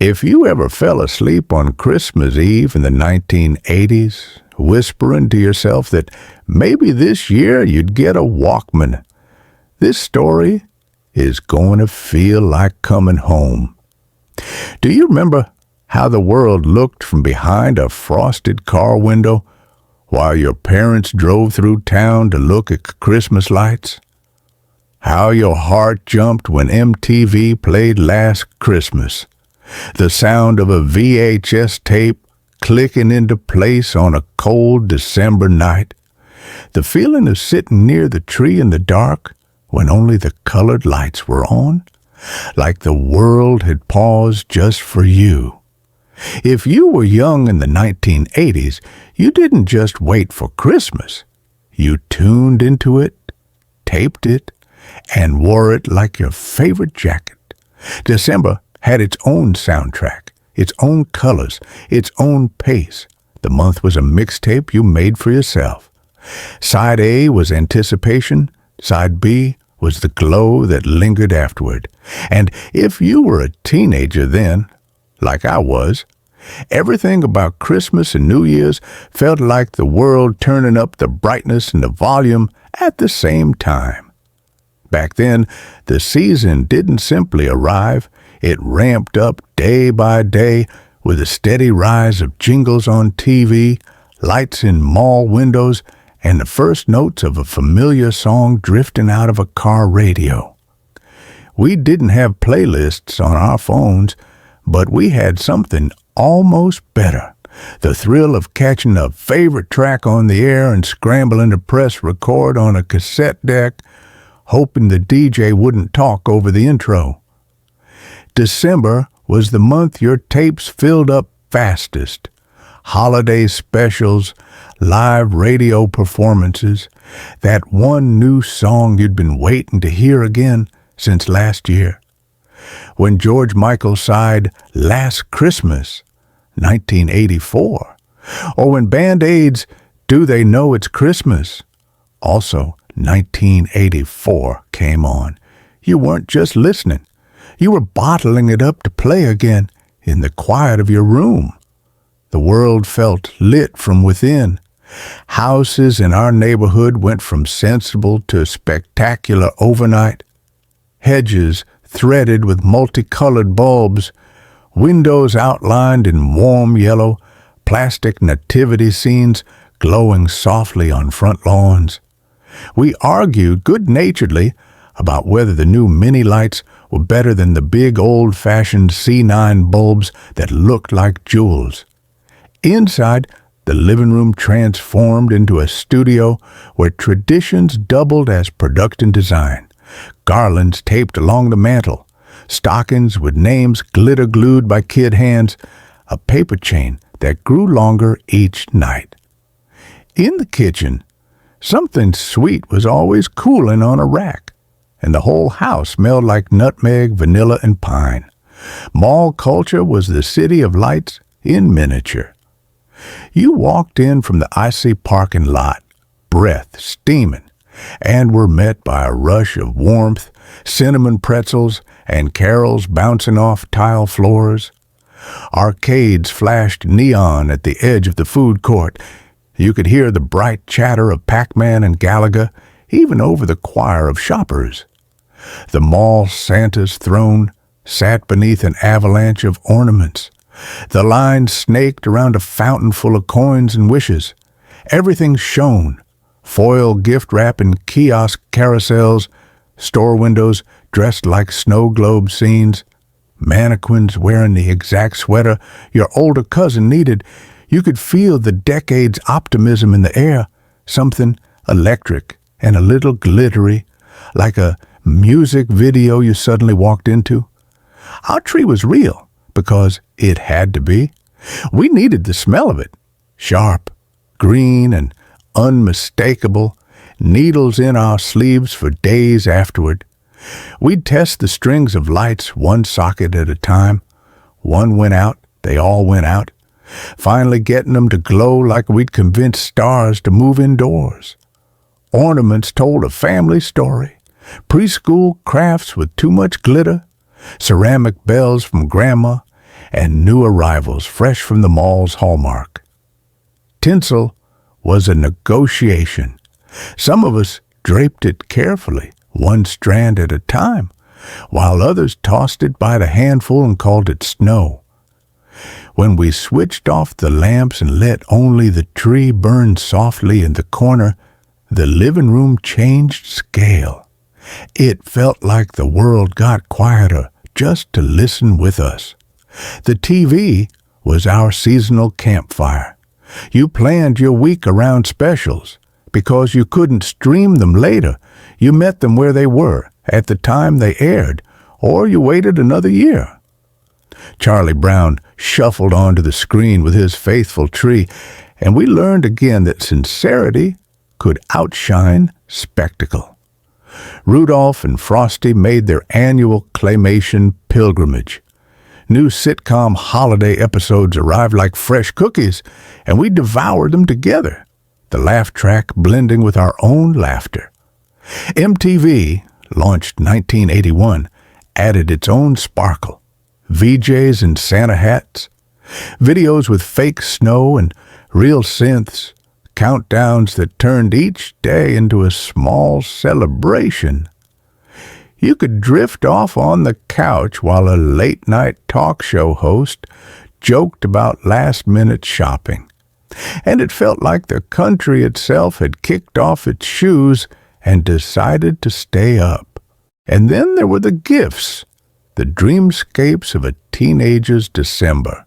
If you ever fell asleep on Christmas Eve in the 1980s, whispering to yourself that maybe this year you'd get a Walkman, this story is going to feel like coming home. Do you remember how the world looked from behind a frosted car window while your parents drove through town to look at Christmas lights? How your heart jumped when MTV played Last Christmas, the sound of a VHS tape clicking into place on a cold December night, the feeling of sitting near the tree in the dark when only the colored lights were on, like the world had paused just for you. If you were young in the 1980s, you didn't just wait for Christmas. You tuned into it, taped it, and wore it like your favorite jacket. December had its own soundtrack, its own colors, its own pace. The month was a mixtape you made for yourself. Side A was anticipation, side B was the glow that lingered afterward. And if you were a teenager then, like I was, everything about Christmas and New Year's felt like the world turning up the brightness and the volume at the same time. Back then, the season didn't simply arrive. It ramped up day by day with a steady rise of jingles on TV, lights in mall windows, and the first notes of a familiar song drifting out of a car radio. We didn't have playlists on our phones, but we had something almost better. The thrill of catching a favorite track on the air and scrambling to press record on a cassette deck, hoping the DJ wouldn't talk over the intro. December was the month your tapes filled up fastest. Holiday specials, live radio performances, that one new song you'd been waiting to hear again since last year. When George Michael sighed Last Christmas, 1984, or when Band-Aid's Do They Know It's Christmas, also 1984, came on, you weren't just listening. You were bottling it up to play again in the quiet of your room. The world felt lit from within. Houses in our neighborhood went from sensible to spectacular overnight. Hedges threaded with multicolored bulbs, windows outlined in warm yellow, plastic nativity scenes glowing softly on front lawns. We argued good-naturedly about whether the new mini lights were better than the big old-fashioned C9 bulbs that looked like jewels. Inside, the living room transformed into a studio where traditions doubled as production design. Garlands taped along the mantel, stockings with names glitter-glued by kid hands, a paper chain that grew longer each night. In the kitchen, something sweet was always cooling on a rack, and the whole house smelled like nutmeg, vanilla, and pine. Mall culture was the city of lights in miniature. You walked in from the icy parking lot, breath steaming, and were met by a rush of warmth, cinnamon pretzels, and carols bouncing off tile floors. Arcades flashed neon at the edge of the food court. You could hear the bright chatter of Pac-Man and Galaga, even over the choir of shoppers. The mall Santa's throne sat beneath an avalanche of ornaments. The line snaked around a fountain full of coins and wishes. Everything shone. Foil gift wrap and kiosk carousels, store windows dressed like snow globe scenes, mannequins wearing the exact sweater your older cousin needed. You could feel the decade's optimism in the air, something electric and a little glittery, like a music video you suddenly walked into. Our tree was real, because it had to be. We needed the smell of it. Sharp, green, and unmistakable, needles in our sleeves for days afterward. We'd test the strings of lights one socket at a time. One went out, they all went out, finally getting them to glow like we'd convinced stars to move indoors. Ornaments told a family story. Preschool crafts with too much glitter, ceramic bells from Grandma, and new arrivals fresh from the mall's hallmark. Tinsel was a negotiation. Some of us draped it carefully, one strand at a time, while others tossed it by the handful and called it snow. When we switched off the lamps and let only the tree burn softly in the corner, the living room changed scale. It felt like the world got quieter just to listen with us. The TV was our seasonal campfire. You planned your week around specials. Because you couldn't stream them later, you met them where they were at the time they aired, or you waited another year. Charlie Brown shuffled onto the screen with his faithful tree, and we learned again that sincerity could outshine spectacle. Rudolph and Frosty made their annual claymation pilgrimage. New sitcom holiday episodes arrived like fresh cookies, and we devoured them together, the laugh track blending with our own laughter. MTV, launched 1981, added its own sparkle. VJs in Santa hats, videos with fake snow and real synths, countdowns that turned each day into a small celebration. You could drift off on the couch while a late-night talk show host joked about last-minute shopping. And it felt like the country itself had kicked off its shoes and decided to stay up. And then there were the gifts, the dreamscapes of a teenager's December.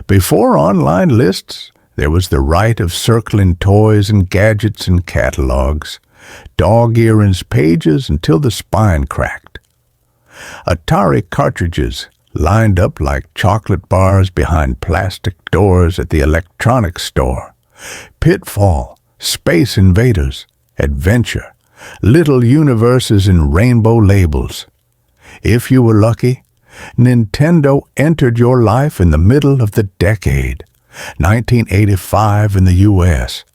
Before online lists, there was the rite of circling toys and gadgets and catalogs, dog-earing pages until the spine cracked. Atari cartridges lined up like chocolate bars behind plastic doors at the electronics store. Pitfall, Space Invaders, Adventure, little universes in rainbow labels. If you were lucky, Nintendo entered your life in the middle of the decade, 1985 in the U.S.,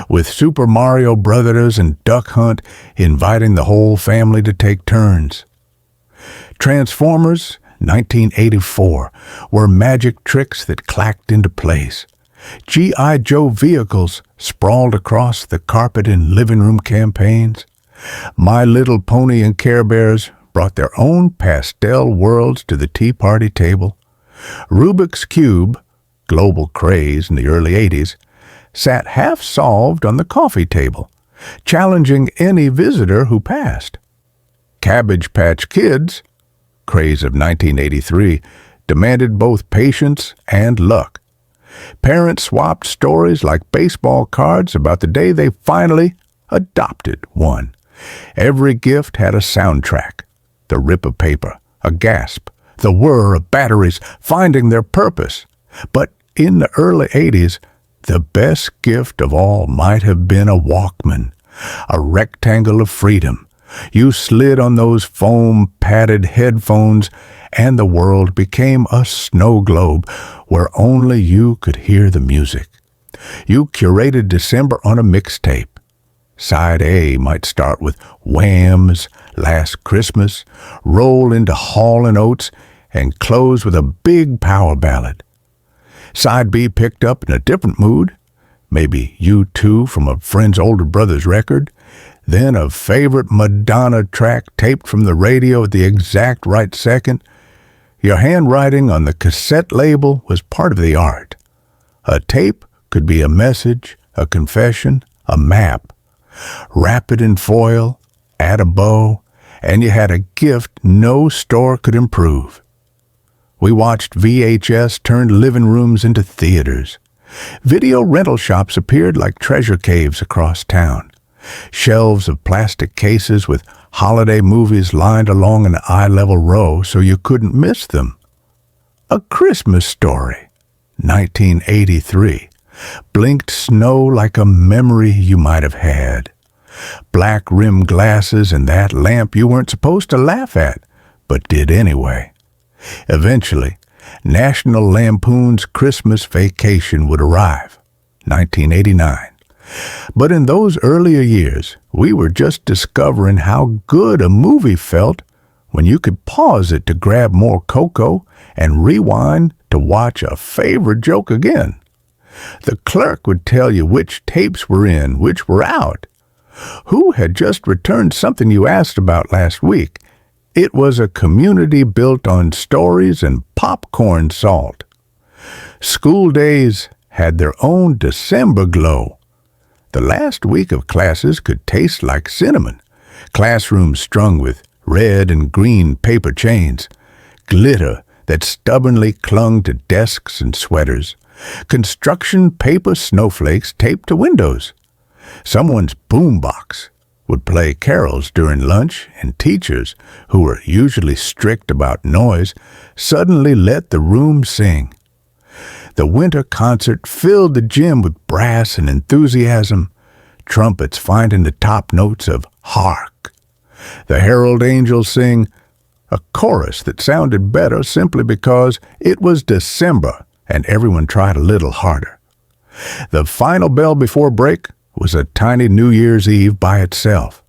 with Super Mario Brothers and Duck Hunt inviting the whole family to take turns. Transformers, 1984, were magic tricks that clacked into place. G.I. Joe vehicles sprawled across the carpet in living room campaigns. My Little Pony and Care Bears brought their own pastel worlds to the tea party table. Rubik's Cube, global craze in the early 80s, sat half-solved on the coffee table, challenging any visitor who passed. Cabbage Patch Kids, craze of 1983, demanded both patience and luck. Parents swapped stories like baseball cards about the day they finally adopted one. Every gift had a soundtrack, the rip of paper, a gasp, the whir of batteries finding their purpose. But in the early 80s, the best gift of all might have been a Walkman, a rectangle of freedom. You slid on those foam-padded headphones, and the world became a snow globe where only you could hear the music. You curated December on a mixtape. Side A might start with Wham's Last Christmas, roll into Hall & Oates, and close with a big power ballad. Side B picked up in a different mood, maybe U2 from a friend's older brother's record, then a favorite Madonna track taped from the radio at the exact right second. Your handwriting on the cassette label was part of the art. A tape could be a message, a confession, a map. Wrap it in foil, add a bow, and you had a gift no store could improve. We watched VHS turn living rooms into theaters. Video rental shops appeared like treasure caves across town. Shelves of plastic cases with holiday movies lined along an eye-level row so you couldn't miss them. A Christmas Story, 1983, blinked snow like a memory you might have had. Black-rimmed glasses and that lamp you weren't supposed to laugh at, but did anyway. Eventually, National Lampoon's Christmas Vacation would arrive, 1989. But in those earlier years, we were just discovering how good a movie felt when you could pause it to grab more cocoa and rewind to watch a favorite joke again. The clerk would tell you which tapes were in, which were out, who had just returned something you asked about last week. It was a community built on stories and popcorn salt. School days had their own December glow. The last week of classes could taste like cinnamon, classrooms strung with red and green paper chains, glitter that stubbornly clung to desks and sweaters, construction paper snowflakes taped to windows. Someone's boombox would play carols during lunch, and teachers, who were usually strict about noise, suddenly let the room sing. The winter concert filled the gym with brass and enthusiasm, trumpets finding the top notes of hark. The herald angels sing a chorus that sounded better simply because it was December and everyone tried a little harder. The final bell before break was a tiny New Year's Eve by itself.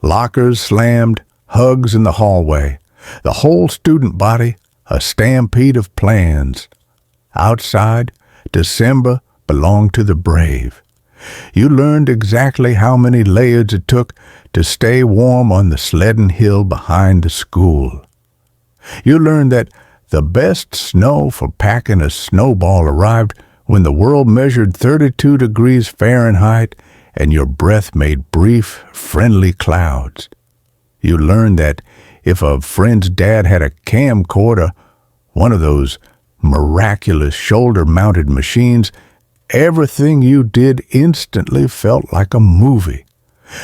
Lockers slammed, hugs in the hallway, the whole student body a stampede of plans. Outside, December belonged to the brave. You learned exactly how many layers it took to stay warm on the sledding hill behind the school. You learned that the best snow for packing a snowball arrived when the world measured 32 degrees Fahrenheit and your breath made brief, friendly clouds. You learned that if a friend's dad had a camcorder, one of those miraculous shoulder-mounted machines, everything you did instantly felt like a movie.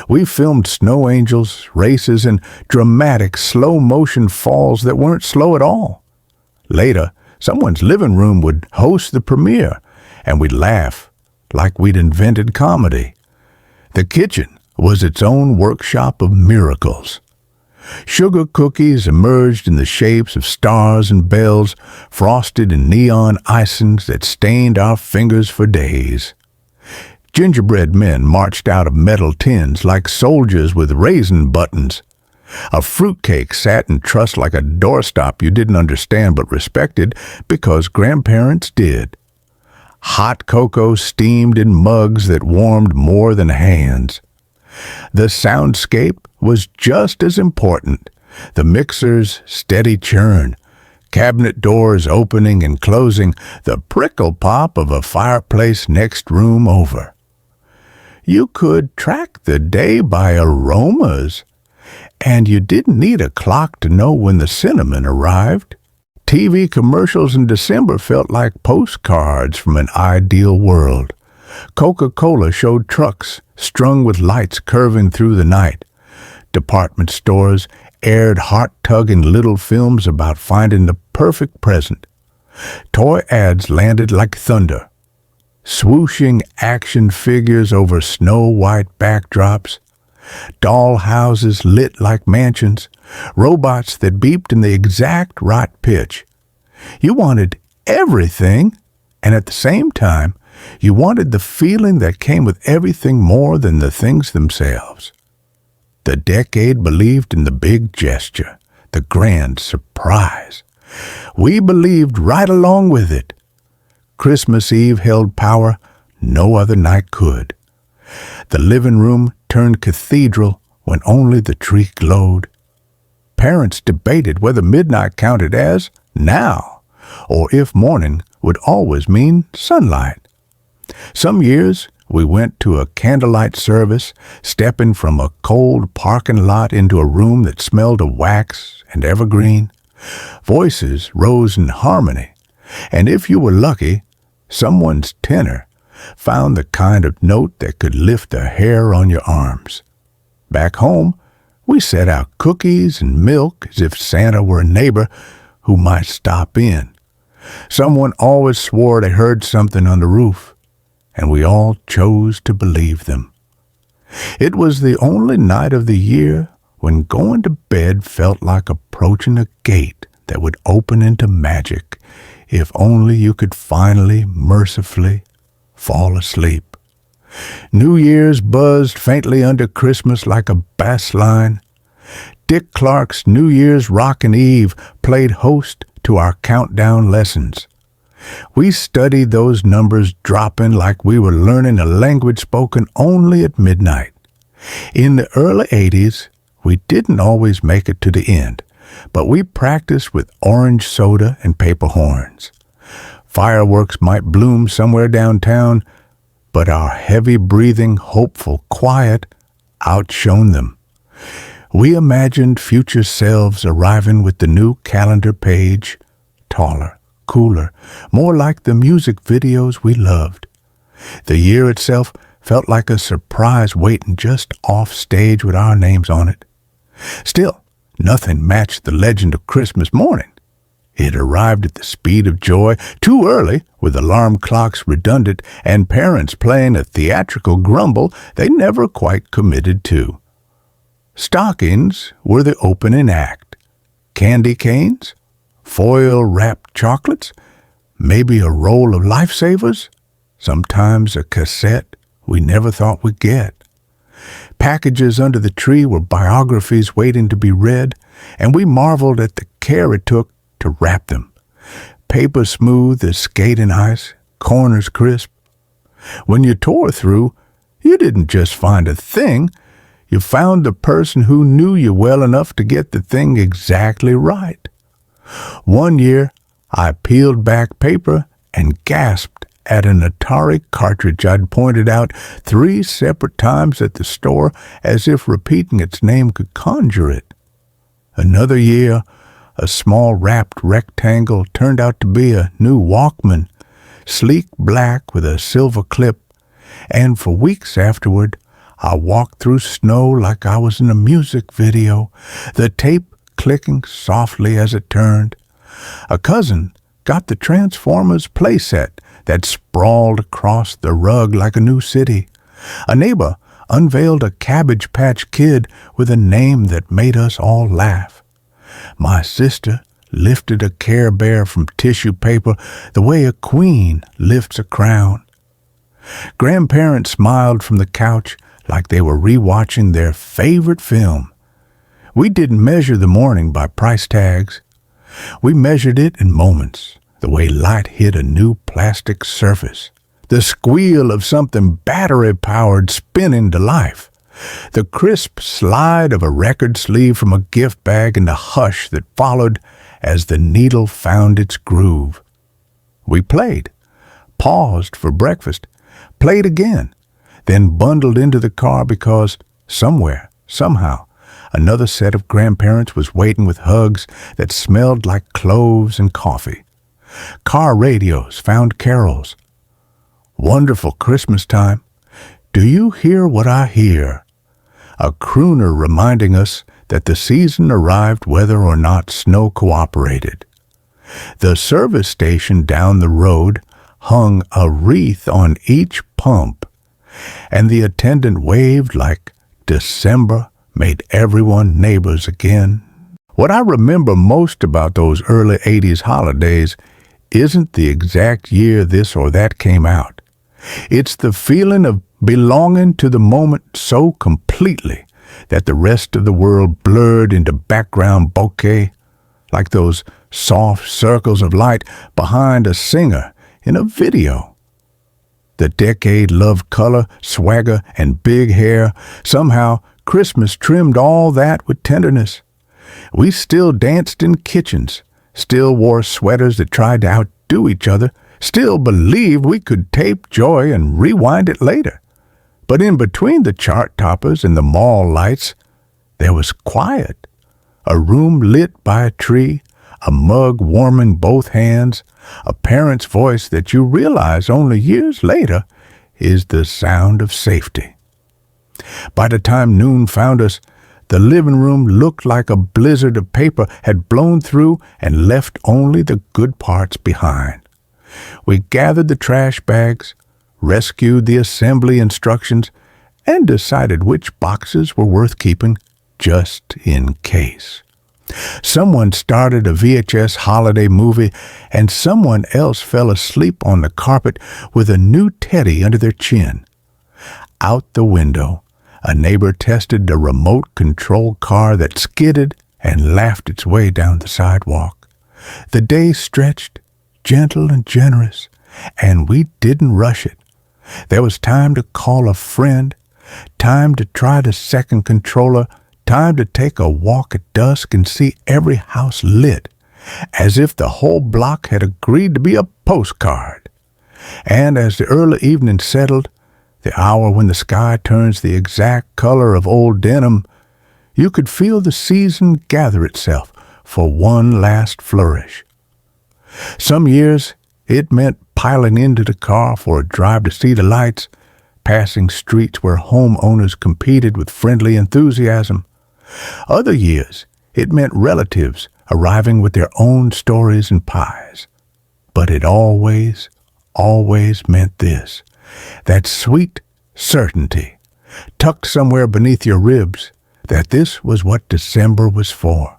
We filmed snow angels, races, and dramatic slow-motion falls that weren't slow at all. Later, someone's living room would host the premiere, and we'd laugh like we'd invented comedy. The kitchen was its own workshop of miracles. Sugar cookies emerged in the shapes of stars and bells, frosted in neon icings that stained our fingers for days. Gingerbread men marched out of metal tins like soldiers with raisin buttons. A fruitcake sat in truss like a doorstop you didn't understand but respected because grandparents did. Hot cocoa steamed in mugs that warmed more than hands. The soundscape was just as important. The mixer's steady churn, cabinet doors opening and closing, the prickle pop of a fireplace next room over. You could track the day by aromas, and you didn't need a clock to know when the cinnamon arrived. TV commercials in December felt like postcards from an ideal world. Coca-Cola showed trucks strung with lights curving through the night. Department stores aired heart-tugging little films about finding the perfect present. Toy ads landed like thunder. Swooshing action figures over snow-white backdrops. Doll houses lit like mansions. Robots that beeped in the exact right pitch. You wanted everything, and at the same time, you wanted the feeling that came with everything more than the things themselves. The decade believed in the big gesture, the grand surprise. We believed right along with it. Christmas Eve held power no other night could. The living room turned cathedral when only the tree glowed. Parents debated whether midnight counted as now, or if morning would always mean sunlight. Some years we went to a candlelight service, stepping from a cold parking lot into a room that smelled of wax and evergreen. Voices rose in harmony, and if you were lucky, someone's tenor found the kind of note that could lift the hair on your arms. Back home, we set out cookies and milk as if Santa were a neighbor who might stop in. Someone always swore they heard something on the roof, and we all chose to believe them. It was the only night of the year when going to bed felt like approaching a gate that would open into magic if only you could finally, mercifully, fall asleep. New Year's buzzed faintly under Christmas like a bass line. Dick Clark's New Year's Rockin' Eve played host to our countdown lessons. We studied those numbers dropping like we were learning a language spoken only at midnight. In the early 80s, we didn't always make it to the end, but we practiced with orange soda and paper horns. Fireworks might bloom somewhere downtown, but our heavy-breathing, hopeful quiet outshone them. We imagined future selves arriving with the new calendar page, taller, cooler, more like the music videos we loved. The year itself felt like a surprise waiting just off stage with our names on it. Still, nothing matched the legend of Christmas morning. It arrived at the speed of joy, too early, with alarm clocks redundant and parents playing a theatrical grumble they never quite committed to. Stockings were the opening act. Candy canes, foil-wrapped chocolates, maybe a roll of Lifesavers, sometimes a cassette we never thought we'd get. Packages under the tree were biographies waiting to be read, and we marveled at the care it took to wrap them. Paper smooth as skating ice, corners crisp. When you tore through, you didn't just find a thing, you found the person who knew you well enough to get the thing exactly right. One year, I peeled back paper and gasped at an Atari cartridge I'd pointed out 3 separate times at the store as if repeating its name could conjure it. Another year, a small wrapped rectangle turned out to be a new Walkman, sleek black with a silver clip, and for weeks afterward, I walked through snow like I was in a music video, the tape clicking softly as it turned. A cousin got the Transformers playset that sprawled across the rug like a new city. A neighbor unveiled a Cabbage Patch Kid with a name that made us all laugh. My sister lifted a Care Bear from tissue paper the way a queen lifts a crown. Grandparents smiled from the couch like they were rewatching their favorite film. We didn't measure the morning by price tags. We measured it in moments, the way light hit a new plastic surface, the squeal of something battery-powered spinning to life, the crisp slide of a record sleeve from a gift bag and the hush that followed as the needle found its groove. We played, paused for breakfast, played again, then bundled into the car because somewhere, somehow, another set of grandparents was waiting with hugs that smelled like cloves and coffee. Car radios found carols. Wonderful Christmas time. Do you hear what I hear? A crooner reminding us that the season arrived whether or not snow cooperated. The service station down the road hung a wreath on each pump, and the attendant waved like December made everyone neighbors again. What I remember most about those early 80s holidays isn't the exact year this or that came out. It's the feeling of belonging to the moment so completely that the rest of the world blurred into background bokeh, like those soft circles of light behind a singer in a video. The decade loved color, swagger, and big hair. Somehow, Christmas trimmed all that with tenderness. We still danced in kitchens, still wore sweaters that tried to outdo each other, still believed we could tape joy and rewind it later. But in between the chart toppers and the mall lights, there was quiet. A room lit by a tree, a mug warming both hands, a parent's voice that you realize only years later is the sound of safety. By the time noon found us, the living room looked like a blizzard of paper had blown through and left only the good parts behind. We gathered the trash bags, rescued the assembly instructions, and decided which boxes were worth keeping just in case. Someone started a VHS holiday movie, and someone else fell asleep on the carpet with a new teddy under their chin. Out the window, A neighbor tested a remote control car that skidded and laughed its way down the sidewalk. The day stretched, gentle and generous, and we didn't rush it. There was time to call a friend, time to try the second controller, time to take a walk at dusk and see every house lit, as if the whole block had agreed to be a postcard. And as the early evening settled, the hour when the sky turns the exact color of old denim, you could feel the season gather itself for one last flourish. Some years it meant piling into the car for a drive to see the lights, passing streets where homeowners competed with friendly enthusiasm. Other years it meant relatives arriving with their own stories and pies. But it always meant this, that sweet certainty, tucked somewhere beneath your ribs, that this was what December was for.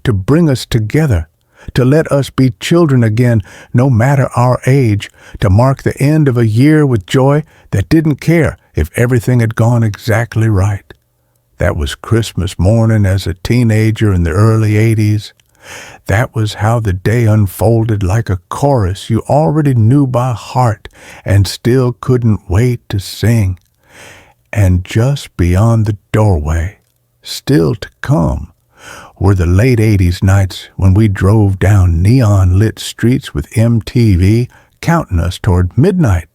To bring us together, to let us be children again, no matter our age, to mark the end of a year with joy that didn't care if everything had gone exactly right. That was Christmas morning as a teenager in the early 80s. That was how the day unfolded, like a chorus you already knew by heart and still couldn't wait to sing. And just beyond the doorway, still to come, were the late 80s nights when we drove down neon-lit streets with MTV counting us toward midnight,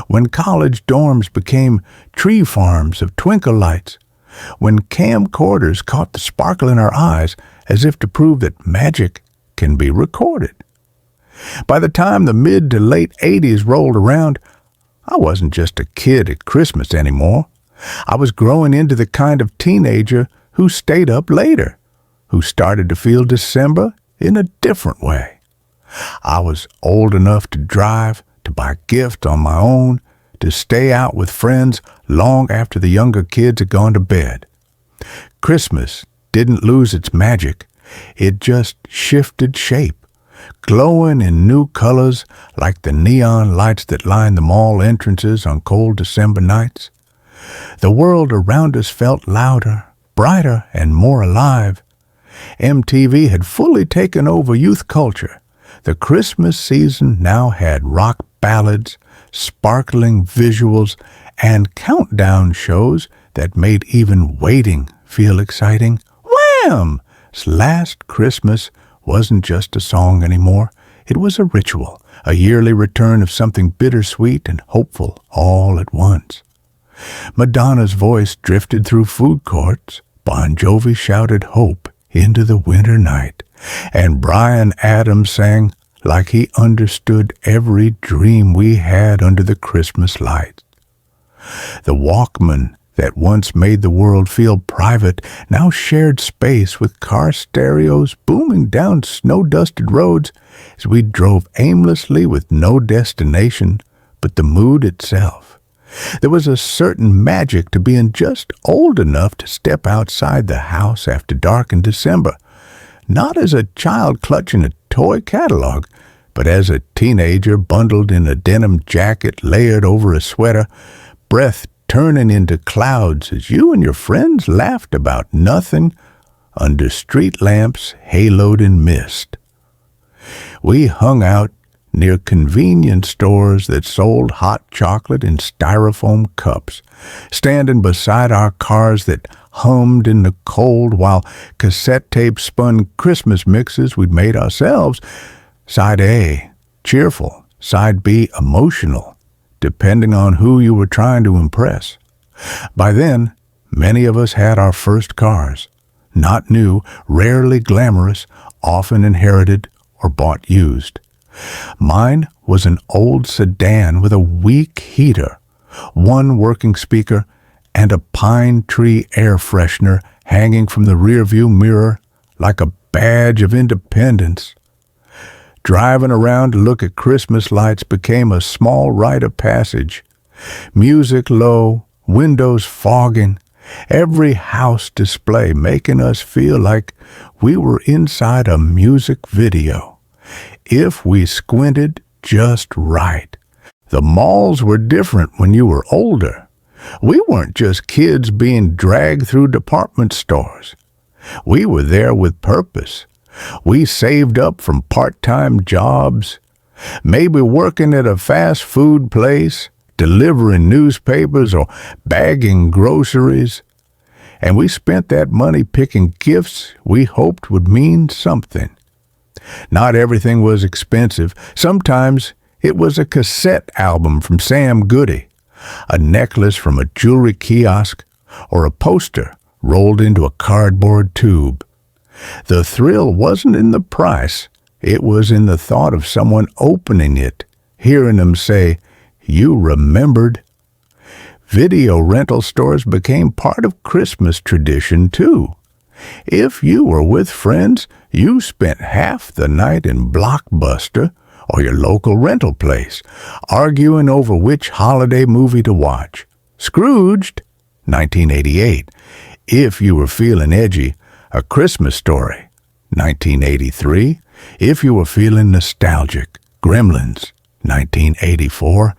when college dorms became tree farms of twinkle lights, when camcorders caught the sparkle in our eyes as if to prove that magic can be recorded. By the time the mid to late 80s rolled around, I wasn't just a kid at Christmas anymore. I was growing into the kind of teenager who stayed up later, who started to feel December in a different way. I was old enough to drive, to buy gifts on my own, to stay out with friends long after the younger kids had gone to bed. Christmas didn't lose its magic. It just shifted shape, glowing in new colors like the neon lights that line the mall entrances on cold December nights. The world around us felt louder, brighter, and more alive. MTV had fully taken over youth culture. The Christmas season now had rock ballads, sparkling visuals, and countdown shows that made even waiting feel exciting. Wham! Last Christmas wasn't just a song anymore. It was a ritual, a yearly return of something bittersweet and hopeful all at once. Madonna's voice drifted through food courts. Bon Jovi shouted hope into the winter night. And Bryan Adams sang like he understood every dream we had under the Christmas lights. The Walkman that once made the world feel private now shared space with car stereos booming down snow-dusted roads as we drove aimlessly with no destination but the mood itself. There was a certain magic to being just old enough to step outside the house after dark in December, not as a child clutching a toy catalog, but as a teenager bundled in a denim jacket layered over a sweater, breath turning into clouds as you and your friends laughed about nothing under street lamps haloed in mist. We hung out near convenience stores that sold hot chocolate in styrofoam cups, standing beside our cars that hummed in the cold while cassette tapes spun Christmas mixes we'd made ourselves. Side A, cheerful. Side B, emotional, depending on who you were trying to impress. By then, many of us had our first cars. Not new, rarely glamorous, often inherited or bought used. Mine was an old sedan with a weak heater, one working speaker, and a pine tree air freshener hanging from the rearview mirror like a badge of independence. Driving around to look at Christmas lights became a small rite of passage. Music low, windows fogging, every house display making us feel like we were inside a music video. If we squinted just right. The malls were different when you were older. We weren't just kids being dragged through department stores. We were there with purpose. We saved up from part-time jobs, maybe working at a fast food place, delivering newspapers or bagging groceries. And we spent that money picking gifts we hoped would mean something. Not everything was expensive. Sometimes it was a cassette album from Sam Goody, a necklace from a jewelry kiosk, or a poster rolled into a cardboard tube. The thrill wasn't in the price. It was in the thought of someone opening it, hearing them say, "You remembered." Video rental stores became part of Christmas tradition, too. If you were with friends, you spent half the night in Blockbuster or your local rental place, arguing over which holiday movie to watch. Scrooged, 1988. If you were feeling edgy, A Christmas Story, 1983. If you were feeling nostalgic, Gremlins, 1984.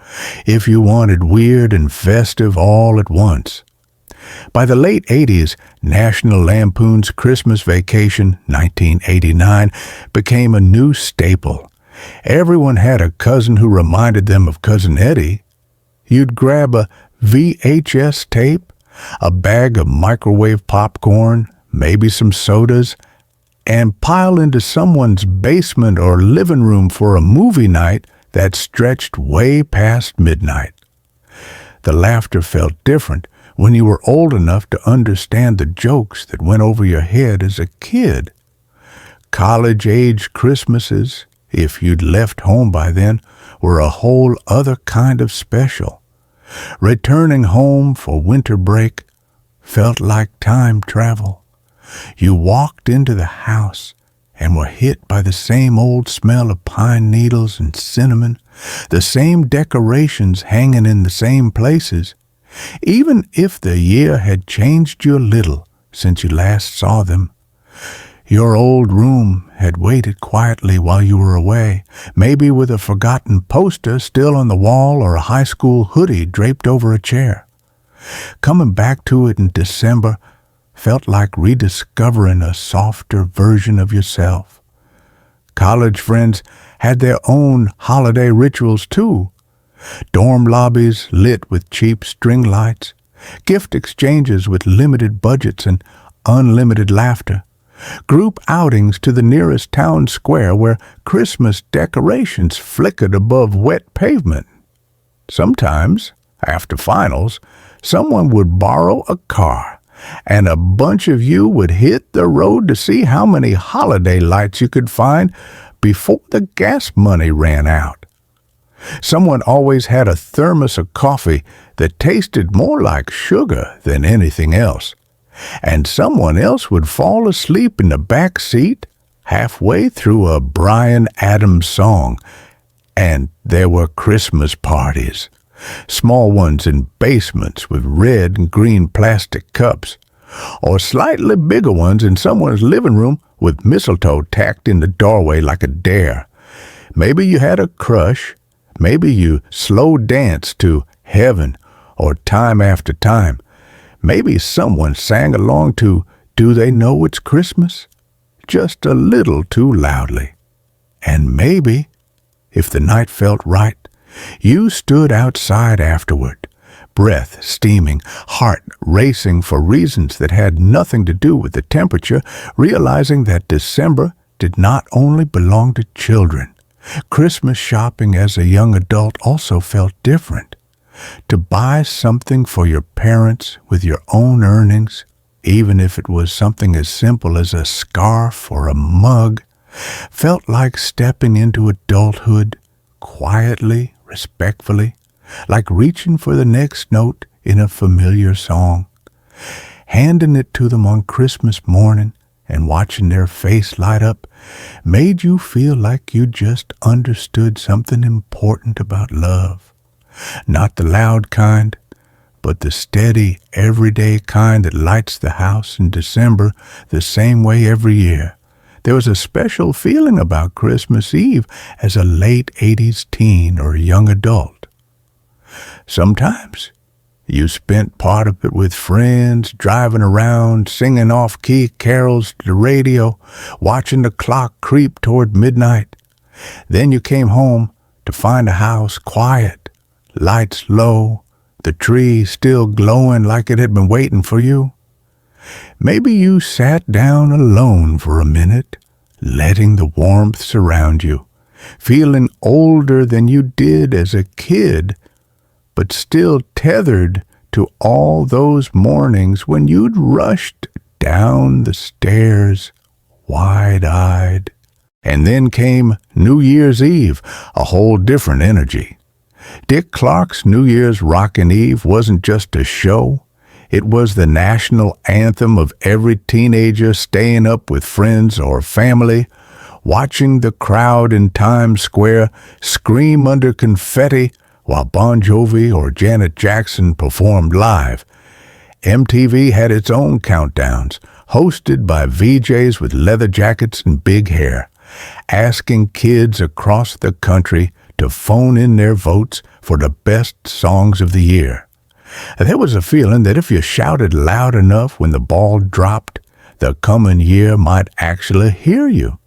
If you wanted weird and festive all at once. By the late 80s, National Lampoon's Christmas Vacation, 1989, became a new staple. Everyone had a cousin who reminded them of Cousin Eddie. You'd grab a VHS tape, a bag of microwave popcorn, maybe some sodas, and pile into someone's basement or living room for a movie night that stretched way past midnight. The laughter felt different when you were old enough to understand the jokes that went over your head as a kid. College-age Christmases, if you'd left home by then, were a whole other kind of special. Returning home for winter break felt like time travel. You walked into the house and were hit by the same old smell of pine needles and cinnamon, the same decorations hanging in the same places, even if the year had changed you a little since you last saw them. Your old room had waited quietly while you were away, maybe with a forgotten poster still on the wall or a high school hoodie draped over a chair. Coming back to it in December felt like rediscovering a softer version of yourself. College friends had their own holiday rituals too. Dorm lobbies lit with cheap string lights, gift exchanges with limited budgets and unlimited laughter, group outings to the nearest town square where Christmas decorations flickered above wet pavement. Sometimes, after finals, someone would borrow a car, and a bunch of you would hit the road to see how many holiday lights you could find before the gas money ran out. Someone always had a thermos of coffee that tasted more like sugar than anything else, and someone else would fall asleep in the back seat halfway through a Bryan Adams song. And there were Christmas parties, small ones in basements with red and green plastic cups, or slightly bigger ones in someone's living room with mistletoe tacked in the doorway like a dare. Maybe you had a crush. Maybe you slow danced to Heaven or Time After Time. Maybe someone sang along to Do They Know It's Christmas? Just a little too loudly. And maybe, if the night felt right, you stood outside afterward, breath steaming, heart racing for reasons that had nothing to do with the temperature, realizing that December did not only belong to children. Christmas shopping as a young adult also felt different. To buy something for your parents with your own earnings, even if it was something as simple as a scarf or a mug, felt like stepping into adulthood quietly, respectfully, like reaching for the next note in a familiar song. Handing it to them on Christmas morning and watching their face light up made you feel like you just understood something important about love. Not the loud kind, but the steady, everyday kind that lights the house in December the same way every year. There was a special feeling about Christmas Eve as a late 80s teen or young adult. Sometimes You spent part of it with friends, driving around, singing off-key carols to the radio, watching the clock creep toward midnight. Then you came home to find the house quiet, lights low, the tree still glowing like it had been waiting for you. Maybe you sat down alone for a minute, letting the warmth surround you, feeling older than you did as a kid, but still tethered to all those mornings when you'd rushed down the stairs wide-eyed. And then came New Year's Eve, a whole different energy. Dick Clark's New Year's Rockin' Eve wasn't just a show. It was the national anthem of every teenager staying up with friends or family, watching the crowd in Times Square scream under confetti while Bon Jovi or Janet Jackson performed live. MTV had its own countdowns, hosted by VJs with leather jackets and big hair, asking kids across the country to phone in their votes for the best songs of the year. There was a feeling that if you shouted loud enough when the ball dropped, the coming year might actually hear you.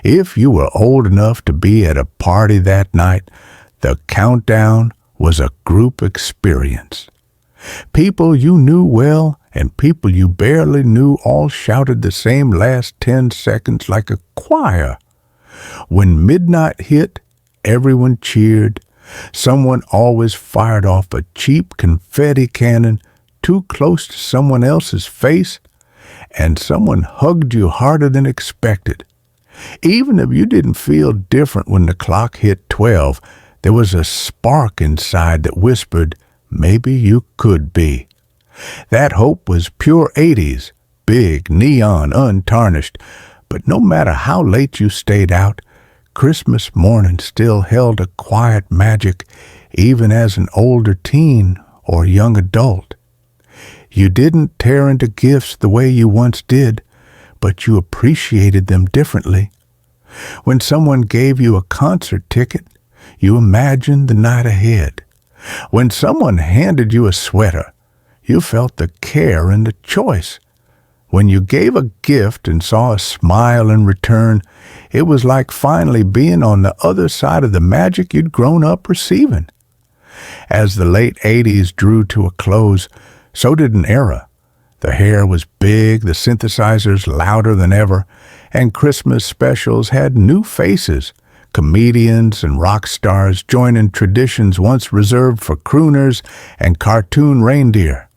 If you were old enough to be at a party that night, the countdown was a group experience. People you knew well and people you barely knew all shouted the same last 10 seconds like a choir. When midnight hit, everyone cheered. Someone always fired off a cheap confetti cannon too close to someone else's face, and someone hugged you harder than expected. Even if you didn't feel different when the clock hit 12, there was a spark inside that whispered, maybe you could be. That hope was pure 80s, big, neon, untarnished. But no matter how late you stayed out, Christmas morning still held a quiet magic, even as an older teen or young adult. You didn't tear into gifts the way you once did, but you appreciated them differently. When someone gave you a concert ticket, you imagined the night ahead. When someone handed you a sweater, you felt the care in the choice. When you gave a gift and saw a smile in return, it was like finally being on the other side of the magic you'd grown up receiving. As the late 80s drew to a close, so did an era. The hair was big, the synthesizers louder than ever, and Christmas specials had new faces, comedians and rock stars joining traditions once reserved for crooners and cartoon reindeer.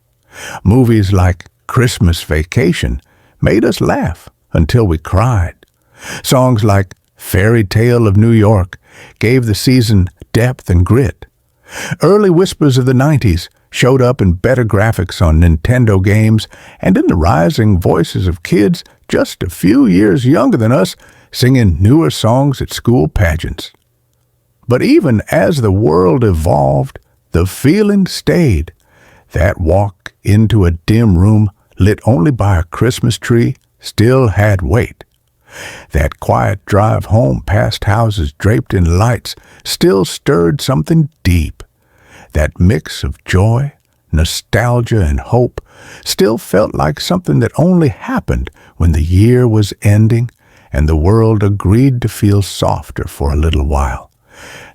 Movies like Christmas Vacation made us laugh until we cried. Songs like Fairy Tale of New York gave the season depth and grit. Early whispers of the 90s showed up in better graphics on Nintendo games and in the rising voices of kids just a few years younger than us singing newer songs at school pageants. But even as the world evolved, the feeling stayed. That walk into a dim room lit only by a Christmas tree still had weight. That quiet drive home past houses draped in lights still stirred something deep. That mix of joy, nostalgia, and hope still felt like something that only happened when the year was ending and the world agreed to feel softer for a little while.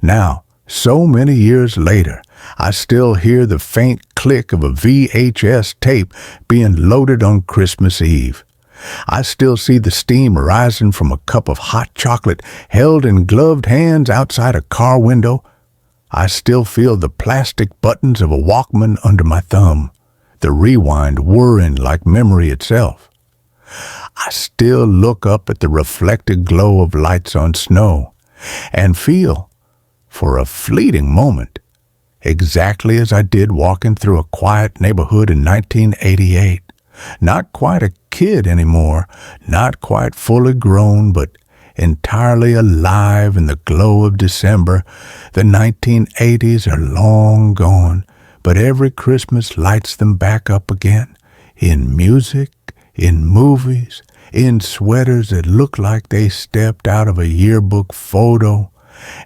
Now, so many years later, I still hear the faint click of a VHS tape being loaded on Christmas Eve. I still see the steam rising from a cup of hot chocolate held in gloved hands outside a car window. I still feel the plastic buttons of a Walkman under my thumb, the rewind whirring like memory itself. I still look up at the reflected glow of lights on snow and feel, for a fleeting moment, exactly as I did walking through a quiet neighborhood in 1988. Not quite a kid anymore, not quite fully grown, but entirely alive in the glow of December. The 1980s are long gone, but every Christmas lights them back up again, in music, in movies, in sweaters that look like they stepped out of a yearbook photo,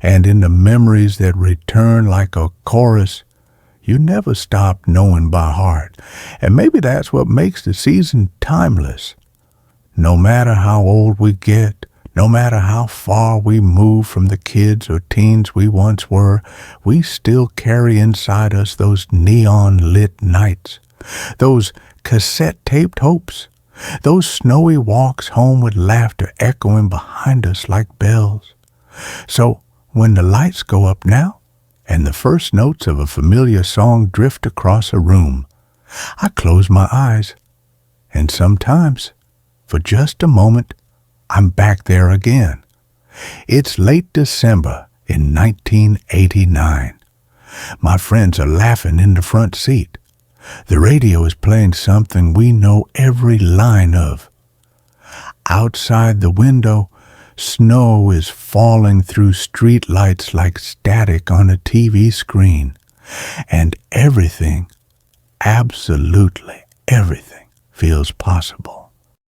and in the memories that return like a chorus. You never stop knowing by heart. And maybe that's what makes the season timeless. No matter how old we get, no matter how far we move from the kids or teens we once were, we still carry inside us those neon-lit nights, those cassette-taped hopes, those snowy walks home with laughter echoing behind us like bells. So when the lights go up now, and the first notes of a familiar song drift across a room, I close my eyes, and sometimes, for just a moment, I'm back there again. It's late December in 1989. My friends are laughing in the front seat. The radio is playing something we know every line of. Outside the window, snow is falling through street lights like static on a TV screen. And everything, absolutely everything, feels possible.